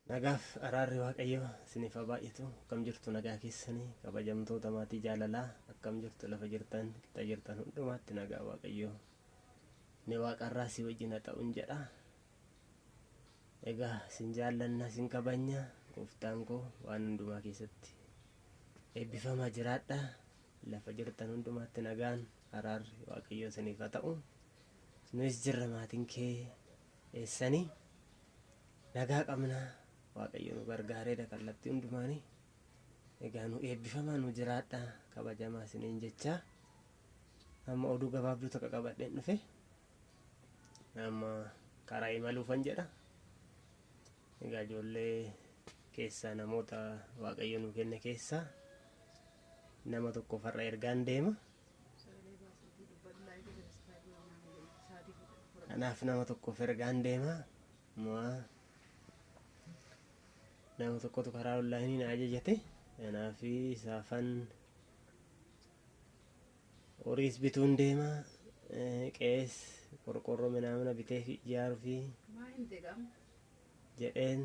Nagaaf araarri waaqayyo isiniif haa baay'atu. Akkam jirtu nagaa keessanii kabajamtoota maatii jaalalaa, akkam jirtu lafa jirtan qixa jirtan hundumaatti nagaa waaqayyo ni waaqarraa si wajjin haa ta'uun jedha. Egaa sin jaallanna sin kabanya, gooftaan koo waan hundumaa keessatti eebbifamaa jiraadha. Lafa jirtan hundumaatti nagaan araarri waaqayyo isiniif haa ta'u. Nus jirra maatiin kee eessanii nagaa qabna. Waaqayyo nu gargaareedha kallattii hundumaanii. Egaa nu eebbifamaa nu jiraadha kabajamaa isiniin jecha. Amma oduu gabaabduu takka qabadheen dhufe. Amma karaa imaluufan jedha. Egaa ijoollee keessaa namoota waaqayyo nu kenne keessaa nama tokko farra ergaan deema. Kanaaf nama tokkoof ergaan deema. Nama tokkotu karaa onlaayinii na ajajate. Kanaaf isaafan horiis bituun deema. Qees qorqorroo minaamina bitee fi ijaaruu fi jedheen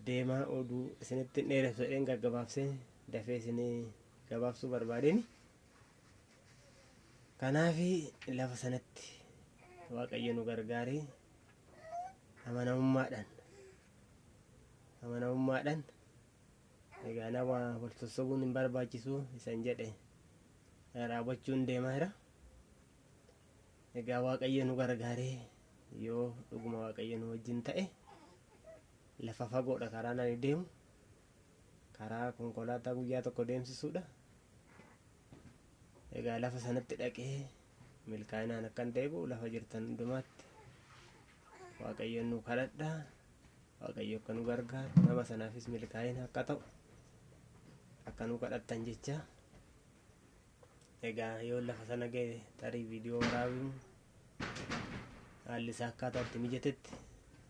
deemaa oduu isinitti dheerefsu jedheen gaggabaabsee dafee isinii gabaabsuu barbaadeen. Kanaaf lafa sanatti waaqayyo nu gargaaree amanamummaadhaan egaa nama wal sossobuun hin barbaachisu isan jedhe raawwachuun deemaa jira. Egaa waaqayyo nu gargaaree yoo dhuguma waaqayyo nu wajjin ta'e lafa fagoodha karaa ani deemu, karaa konkolaataa guyyaa tokko deemsisuudha. Egaa lafa sanatti dhaqee milkaa'inaan akkan deebi'u lafa jirtan hundumaatti waaqayyo nu kadhadha. Waaqayyo akka nu gargaaru, nama sanaafis milkaa'ina akka ta'u akka nu kadhattan jecha. Egaa yoo lafa sana ga'e tarii viidiyoo waraabuun haalli isaa akkaataa itti mijatetti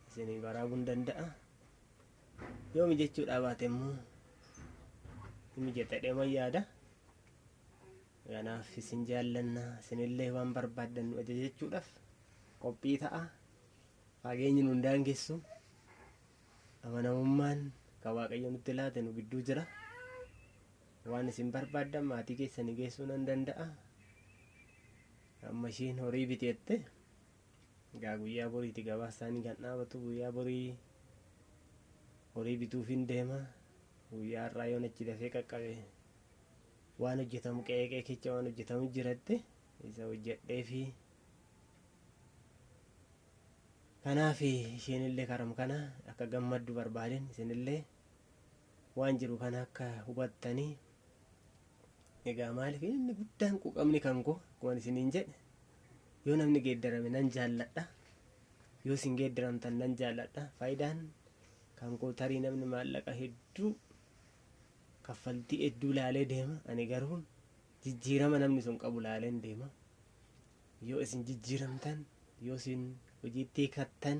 isinii waraabuun danda'a. Yoo mijachuudhaa baate immoo mijatadhee yaada. Kanaaf isin jaallanna, isinillee waan barbaaddan nu ajajachuudhaaf qophii ta'a. Fageenyi nu hin daangessu. Amanamummaan kan waaqayyo nutti laate nu gidduu jira. Waan isin barbaaddan maatii keessanii geessuu nan danda'a. Amma ishiin horii biteette egaa guyyaa boriiti gabaa isaanii kan dhaabatu. Guyyaa borii horii bituufin deema. Guyyaa har'aa yoon achi dafee qaqqabe waan hojjetamu qeeqee kecha waan hojjetamu jiratte isa hojjedhee fi kanaaf isheenillee karam kana akka gammaddu barbaaden isinillee waan jiru kana akka hubattanii. Egaa maaliif inni guddaan quuqamni kan koo akkuma isiniin jedhe yoo namni geeddarame nan jaalladha, yoo isin geeddaramtan nan jaalladha. Faayidaan kan koo tarii namni maallaqa hedduu kaffaltii hedduu laalee deema. Ani garuu jijjiirama namni sun qabu laaleen deema. Yoo isin jijjiiramtan, yoo isin hojiitti hiikattan,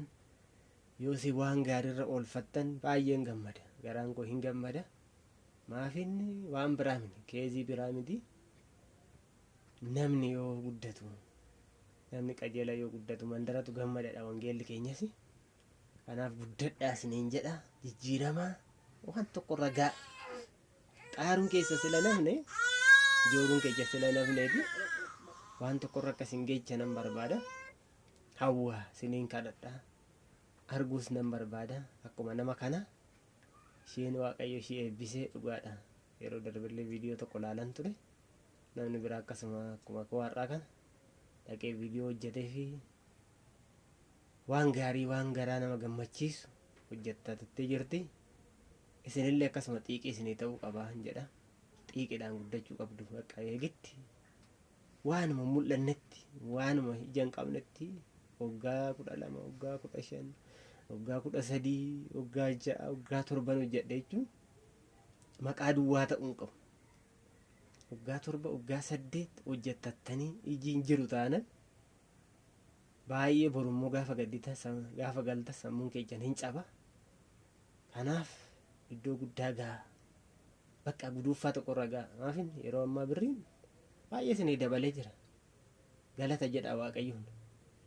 yoo isin waan gaariirra oolfattan baay'een gammada. Garaan koo hin gammada. Maafinni waan biraa miti, keezii biraa miti. Namni yoo guddatu, namni qajeela yoo guddatu mandaratu gammadadha wangeelli keenyas. Kanaaf guddadhaa isiniin jedha. Jijjiirama waan tokko ragaa xaaruun keessa sila nafne, jooruun keessa sila nafneeti waan tokko rakka isin geecha nan barbaada. Hawwa isiniin kadhadha, arguus nan barbaada. Akkuma nama kana isheen waaqayyo ishee eebbisee dhugaadha. Yeroo darbillee viidiyoo tokko laalan ture. Namni biraa akkasuma akkuma koo har'aa kana dhaqee viidiyoo hojjetee fi waan gaarii waan garaa nama gammachiisu hojjettattee jirti. Isinillee akkasuma xiiqii isinii ta'uu qabaa jedha. Xiiqiidhaan guddachuu qabdu. Bakka eegitti waanuma mul'annetti, waanuma ija hin qabnetti waggaa 12, waggaa 15, waggaa 13, waggaa 6, waggaa 7 hojjedhe jechuun maqaa duwwaa ta'uu hin qabu. Waggaa 7, waggaa 8 hojjettattanii iji hin jiru taana baay'ee borummoo gaafa galta sammuun keessan hin caba. Kanaaf iddoo guddaa ga'a. Bakka guduunfaa tokkorra ga'a. Maafin yeroo ammaa birriin baay'ee isinii dabalee jira. Galata jedha waaqayyoon.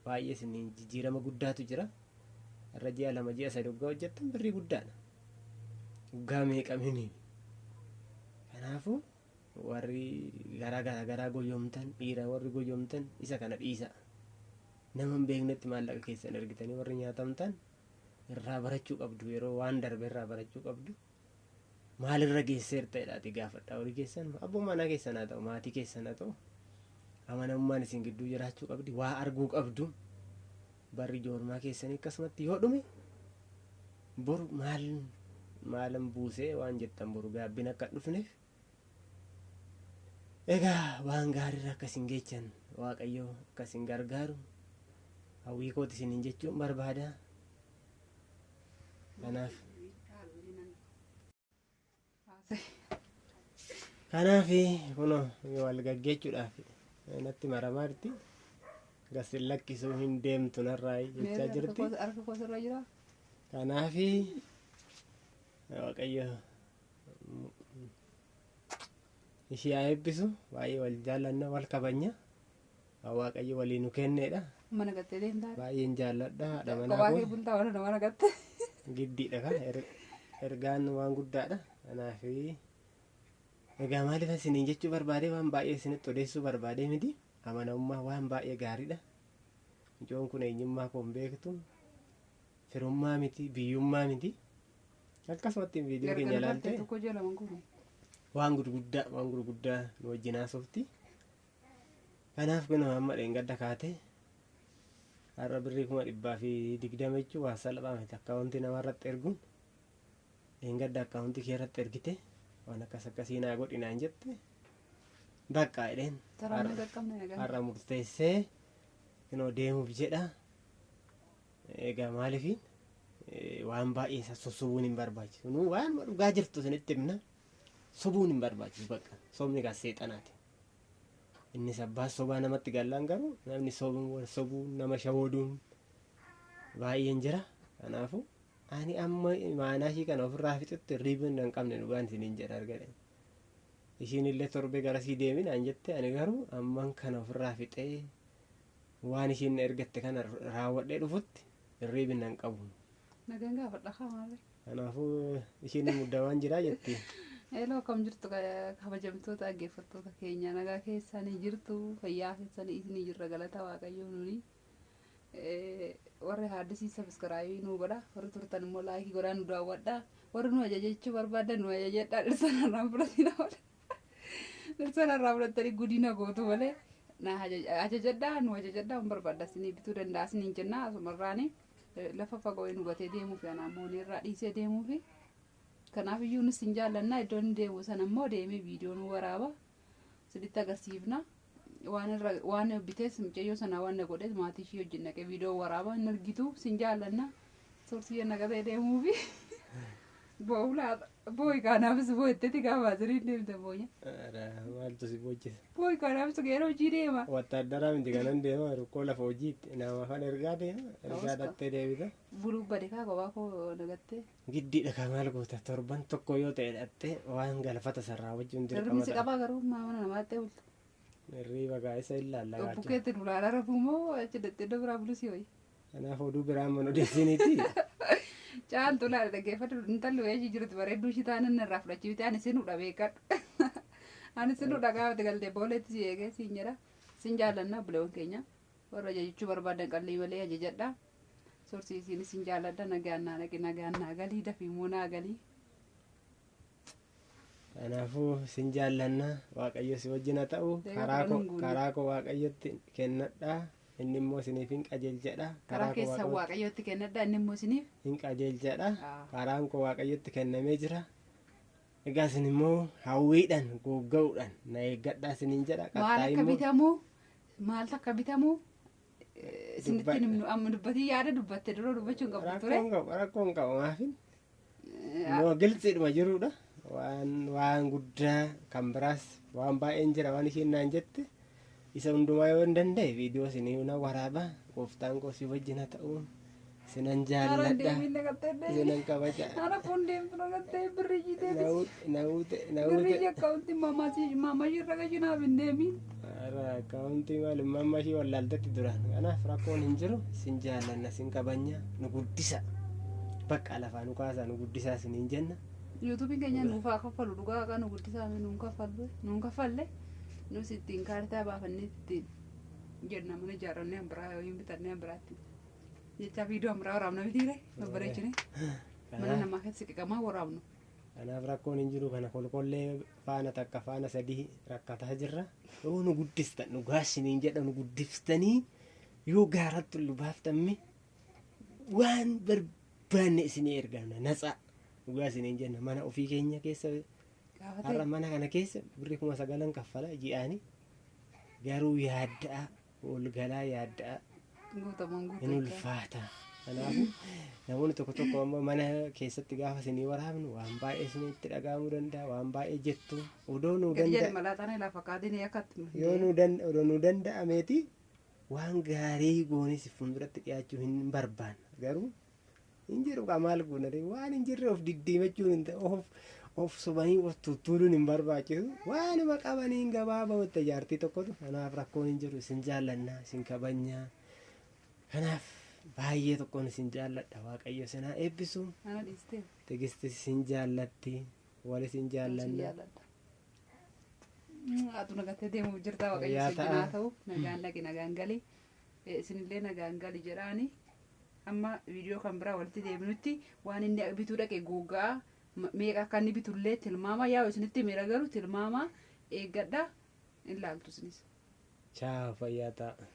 Baay'ee isinii jijjiirama guddaatu jira. Har'a ji'a 2 ji'a 3 waggaa hojjettan birrii guddaadha. Waggaa meeqamini. Kanaafuu warri garaa goyoomtan dhiira warri goyoomtan isa kana dhiisa. Nama hin beeknetti maallaqa keessan ergitanii warri nyaatamtan irraa barachuu qabdu. Yeroo waan darbe irraa barachuu qabdu. Maalirra geesseerta jedhaati gaafadhaa horii keessan abbuma manaa keessan haa ta'u maatii keessan haa ta'u amanamummaan isin gidduu jiraachuu qabdi. Waa arguu qabdu. Barri ijoolmaa keessanii akkasumatti yoo dhume boru maalan buusee waan jettan boru gaabbin akka dhufneef egaa waan gaariirra akkasin geechan Waaqayyo akkasin gargaaru hawwii kooti isiniin jechuun barbaada. Kanaaf kunoo wal gaggeechuudhaaf natti maramaa jirti. Gasin lakkisuu hin deemtu narraa jechaa jirti. Kanaaf Waaqayyo ishee haa eebbisu. Baay'ee wal jaallanna wal kabajna. Waaqayyo walii nu kenneedha. Mana gattee deemtaa? Baay'een jaalladha. Haadha manaa Kophaa kee bultaa warra mana gatte. Giddiidha kan ergaan waan guddaadha. Kanaaf egaa maaliif isiniin jechuu barbaade waan baay'ee isinitti odeessuu barbaade miti. Amanamummaa waan baay'ee gaariidha. Ijoon kun eenyummaa koo hin beektu. Firummaa miti biyyummaa miti. Akkasumatti viidiyoo keenya ilaalte waan gurguddaa nu wajjin haasofti. Kanaaf kun amma dheengadda kaate har'a birrii 120 jechuun waan salphaa miti. Akkaawuntii namarratti erguun dheengadda akkaawuntii kee irratti ergite waan akkasii naa godhinaan jette bakka jedheen har'a murteessee kunoo deemuuf jedha. Egaa maaliif waan baay'ee sosobuun hin barbaachisu. Nu waan dhugaa jirtu isinitti himna. Sobuun hin barbaachisu bakka. Sobni kan seexanaati. Innis abbaa sobaa namatti gallaan garuu namni sobuu nama shawooduun baay'een jira. Kanaafuu ani amma maanaa ishii kana ofirraa fixutti riibin hin qabne dhugaan isiniin jedha argate. Ishiin illee torbee garasii deemin an jette ani garuu amman kana ofirraa fixee waan ishiin ergatte kana raawwadhee dhufutti riibin hin qabu. Nagaan gaafadha kaamaarre. Kanaafuu ishiin muddaa waan jiraa jetti. Eeloo akkam jirtu kabajamtoota dhaggeeffattoota keenya nagaa keessanii jirtu fayyaa keessanii isinii jirra galata Waaqayyoo nuni. Warri haaddisii sabiskiraabii nu godha warri turtan immoo laayikii godhaa nu daawwadha. Warri nu ajajachuu barbaadan nu ajajadhaa dhirsanarraan fudhatina malee. Dhirsanarraa fudhattanii guddina gootu malee na ajajadhaa nu ajajadhaa hin barbaadda isinii bituu danda'a isiniin jenna asumarraani lafa fagoo nu gatee deemuuf yaana moonirraa dhiisee deemuufi. Kanaaf iyyuu nus hin jaallanna iddoon deemu sana immoo deemee viidiyoo nu waraaba siditti agarsiifna waan bitees mucayyoo sana waan na godhees maatii ishee wajjin naqee viidiyoo waraaba hin argitu sin jaallanna sursii nagatee deemuufi boo'i kanaafis boo'ettetti gaafa siriin deemte boonya. Maaltu si boochisa? Boo'i kanaafis geera hojii deema. Wattaaddaraa miti kanan deema rukkoo lafa hojiitti nama afaan ergaa deema ergaa dhattee deebita. Buluu badekaa kophaa koo nagattee. Giddiidha kan maal goota torban tokko yoo ta'e dhattee waan galfata sarraa wajjin dirqama ta'a. Qabaa garuu mana namaatti bulta. Hirriiba gaa'isa ilaalla gaachuu. Bukkeetti dulaala rafuumoo achi dhattee biraa bulusii wayi. Kanaaf oduu biraan mana odeessiniiti. Caaltu laala dhaggeeffatu intalli wayii jirtu bareedduu ishii taanaan irraa fudhachiifte ani sinudha beekadhu. Ani sinudha gaafate galtee booletti si eegee siin jedha. Sin jaallanna buleewwan keenya warra ajajachuu barbaadan qallee malee ajajadha. Sorsiisiin sin jaalladha nagaan naa galii dafii immoo naa galii. Kanaafuu sin jaallanna Waaqayyo si wajjin haa ta'u karaa koo Waaqayyotti kennadhaa. Inni immoo isiniif hin qajeelchadha. Karaa keessa Waaqayyotti kennadha inni immoo isiniif hin qajeelchadha. Karaan koo Waaqayyotti kennamee jira. Egaa isin immoo hawwiidhaan gogga'uudhaan na eeggadhaa isiniin jedha. Maal akka bitamuu maaltu akka bitamuu isinitti amma dubbatii yaada dubbatte duroo dubbachuun qabu ture. Rakkoon qaba maafin immoo gilxiidhuma jirudha. Waan guddaa kan biraas waan baay'een jira waan ishiin naan jette. Isa hundumaa yoo hin danda'e viidiyoo isinii na waraaba gooftaan koo si wajjin haa ta'u isinan Ara jaalladha deemine gattee isinan kabaja Ara pun deemtu gattee birri jitee naute birri jakkaunti mama jirra gajina bindeemi. ara akauntii maal mamma ishii wallaaltetti duraan kanaaf rakkoon hin jiru isin jaallanna isin kabanya nu guddisa bakka lafaa nu kaasaa nu guddisaa isiniin jenna. YouTube keenya nuufaa kaffalu dhugaa kan nu guddisaa nuun kaffalle nus ittiin kaartaa baafannee ittiin jenna mana ijaarrannee hambiraa yookiin bitannee hambiraatti jecha viidiyoo hambiraa waraabna bitiire babbareechine mana namaa keessatti siqiqamaa waraabnu. Kanaaf rakkoon hin jiru kana kolkollee faana takka faana sadii rakkataa jirra yoo nu guddistan nu gaasiniin jedha nu guddiftanii yoo gaaratti nu baaftamme waan barbaanne isinii ergamna natsaa nu gaasiniin jenna mana ofii keenya keessa har'a mana kana keessa birri 9,000 kaffala ji'aani garuu yaadda'a ol galaa yaadda'a hin ulfaata. Kanaafuu namoonni tokko ammoo mana keessatti gaafa isinii waraabnu waan baay'ee isinitti dhaga'amuu danda'a waan baay'ee jettu odoo nu danda'ameeti waan gaarii goonis fuulduratti dhiyaachuu hin barbaanna garuu hin jiru maal goonare waan hin jirre of diddiimachuun hin ta'u of sobanii of tuttuuluun hin barbaachisu waanuma qabaniin gabaabaa wanta jaartii tokkotu kanaaf rakkoon hin jiru isin jaallannaa isin kabajnaa kanaaf baay'ee tokkoon isin jaalladha waaqayyo sinaa eebbisu tigisti isin jaallatti wal isin jaallanna atu nagattee deemuuf jirta waaqayyo sinaa ta'u nagaan dhaqi nagaan gali isinillee nagaan gali jedhaani amma viidiyoo kan biraa walitti deebinutti waan inni bituu dhaqe gogaa meeqa akka inni bitullee tilmaama yaa isinitti miira garuu tilmaama eeggadha in laaltu isinis. Ciao fayyaa ta'a.